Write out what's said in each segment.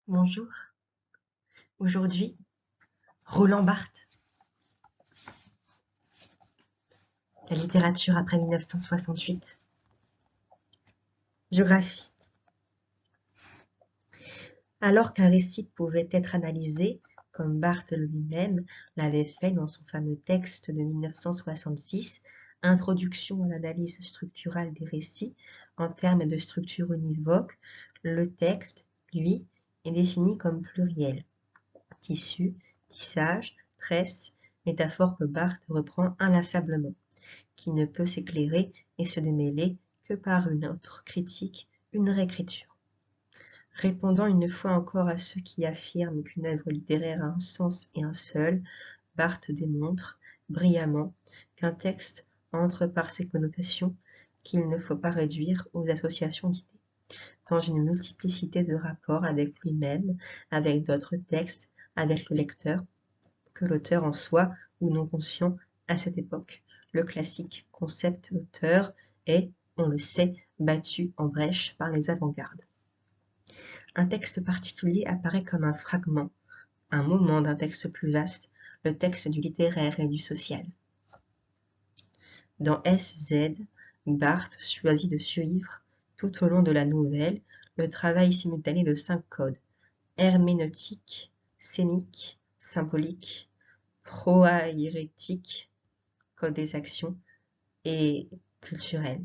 Bonjour, aujourd'hui, Roland Barthes, la littérature après 1968. Géographie. Alors qu'un récit pouvait être analysé, comme Barthes lui-même l'avait fait dans son fameux texte de 1966, Introduction à l'analyse structurale des récits en termes de structure univoque, le texte, lui, est défini comme pluriel. Tissu, tissage, tresse, métaphore que Barthes reprend inlassablement, qui ne peut s'éclairer et se démêler que par une autre critique, une réécriture. Répondant une fois encore à ceux qui affirment qu'une œuvre littéraire a un sens et un seul, Barthes démontre, brillamment, qu'un texte entre par ses connotations, qu'il ne faut pas réduire aux associations d'idées, dans une multiplicité de rapports avec lui-même, avec d'autres textes, avec le lecteur, que l'auteur en soi ou non conscient à cette époque. Le classique concept auteur est, on le sait, battu en brèche par les avant-gardes. Un texte particulier apparaît comme un fragment, un moment d'un texte plus vaste, le texte du littéraire et du social. Dans S.Z., Barthes choisit de suivre, tout au long de la nouvelle, le travail simultané de 5 codes: herméneutique, scénique, symbolique, proaérétique, code des actions, et culturel.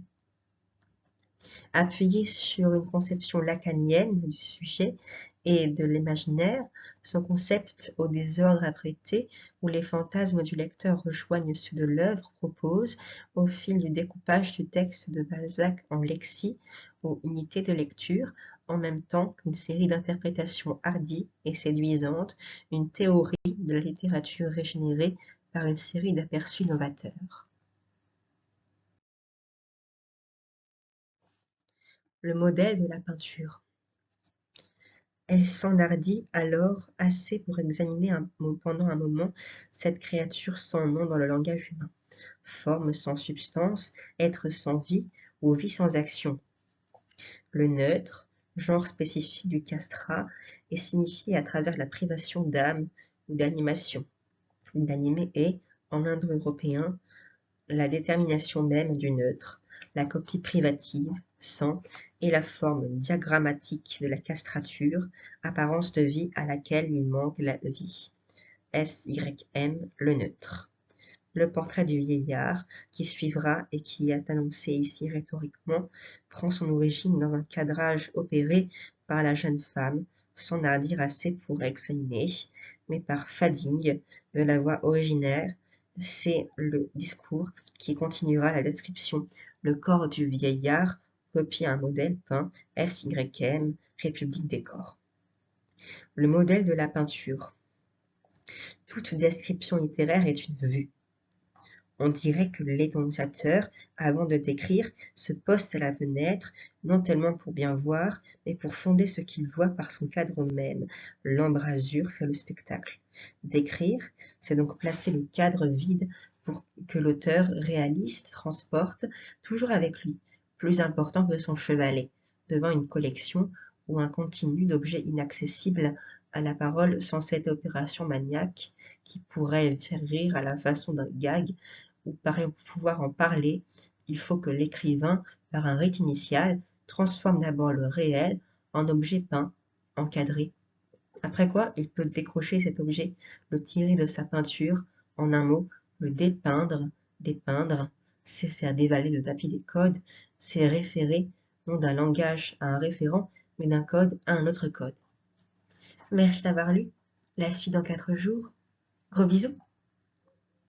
Appuyé sur une conception lacanienne du sujet et de l'imaginaire, son concept au désordre apprêté, où les fantasmes du lecteur rejoignent ceux de l'œuvre, propose, au fil du découpage du texte de Balzac en lexie ou unités de lecture, en même temps qu'une série d'interprétations hardies et séduisantes, une théorie de la littérature régénérée par une série d'aperçus novateurs. Le modèle de la peinture. Elle s'enhardit alors assez pour examiner pendant un moment cette créature sans nom dans le langage humain, forme sans substance, être sans vie ou vie sans action. Le neutre, genre spécifique du castrat, est signifié à travers la privation d'âme ou d'animation. L'inanimé est, en indo-européen, la détermination même du neutre, la copie privative, sans, et la forme diagrammatique de la castrature, apparence de vie à laquelle il manque la vie. SYM, le neutre. Le portrait du vieillard, qui suivra et qui est annoncé ici rhétoriquement, prend son origine dans un cadrage opéré par la jeune femme, sans nardir assez pour examiner, mais par Fading, de la voix originaire. C'est le discours qui continuera la description. Le corps du vieillard copie un modèle peint, SYM, République des corps. Le modèle de la peinture. Toute description littéraire est une vue. On dirait que l'énonciateur, avant de décrire, se poste à la fenêtre, non tellement pour bien voir, mais pour fonder ce qu'il voit par son cadre même. L'embrasure fait le spectacle. Décrire, c'est donc placer le cadre vide pour que l'auteur réaliste transporte, toujours avec lui, plus important que son chevalet, devant une collection ou un continu d'objets inaccessibles à la parole sans cette opération maniaque qui pourrait faire rire à la façon d'un gag, ou pouvoir en parler, il faut que l'écrivain, par un rite initial, transforme d'abord le réel en objet peint, encadré. Après quoi, il peut décrocher cet objet, le tirer de sa peinture, en un mot, le dépeindre, c'est faire dévaler le tapis des codes, c'est référer, non d'un langage à un référent, mais d'un code à un autre code. Merci d'avoir lu. La suite dans 4 jours. Gros bisous.